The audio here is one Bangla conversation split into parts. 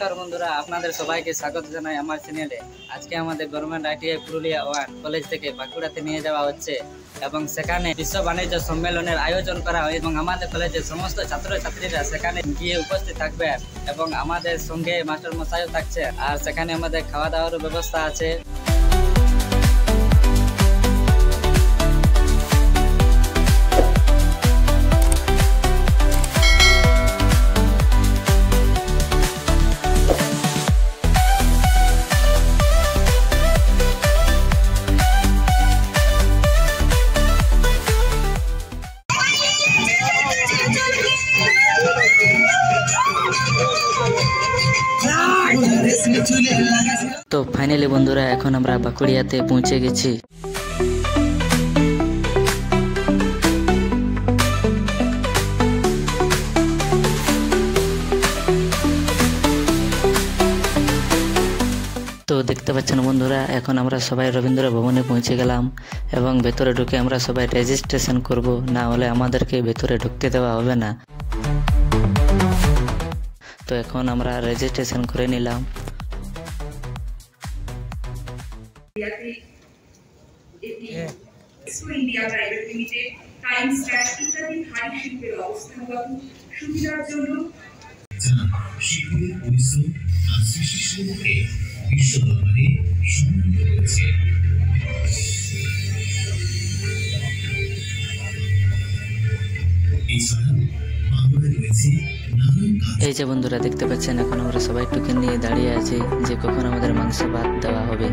নমস্কার বন্ধুরা, আপনাদের সবাইকে স্বাগত জানাই আমার চ্যানেলে। আজকে আমাদের গভর্নমেন্ট আইটিআই পুরুলিয়া 1 কলেজ থেকে বাঁকুড়াতে নিয়ে যাওয়া হচ্ছে এবং সেখানে বিশ্ব বাণিজ্য সম্মেলনের আয়োজন করা হয় এবং আমাদের কলেজের সমস্ত ছাত্রছাত্রীরা সেখানে গিয়ে উপস্থিত থাকবে এবং আমাদের সঙ্গে মাস্টার মশাইও থাকছে। আর সেখানে আমাদের খাওয়া দাওয়ারও ব্যবস্থা আছে। তো ফাইনালি বন্ধুরা, এখন আমরা বাঁকুড়িয়াতে পৌঁছে গেছি। তো দেখতে পাচ্ছেন বন্ধুরা, এখন আমরা সবাই রবীন্দ্র ভবনে পৌঁছে গেলাম এবং ভেতরে ঢুকে আমরা সবাই রেজিস্ট্রেশন করব, না হলে আমাদেরকে ভেতরে ঢুকতে দেওয়া হবে না। তো এখন আমরা রেজিস্ট্রেশন করে নিলাম। India private limited time stat ইত্যাদি ভারী শিল্পের অবস্থানগত সুবিধার জন্য শিল্পের পরিশ্রম আর সৃষ্টিশীলতাকে বিশ্ব দরবারে সম্মানিত করেছে। এই যে বন্ধুরা দেখতে পাচ্ছেন, এখন আমরা সবাই টোকেন নিয়ে দাঁড়িয়ে আছি যে কখন আমাদের মাংস ভাত দেওয়া হবে।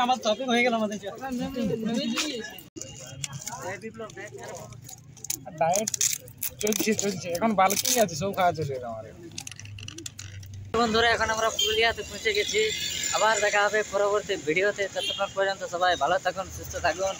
আমার টপিক হয়ে গেল আমাদের ডায়েট চলছে এখন বালকি আছে, সব খাওয়া চলছে আমার। বন্ধুরা, এখন আমরা পুরুলিয়াতে পৌঁছে গেছি। আবার দেখা হবে পরবর্তী ভিডিওতে। ততক্ষণ পর্যন্ত সবাই ভালো থাকুন, সুস্থ থাকুন।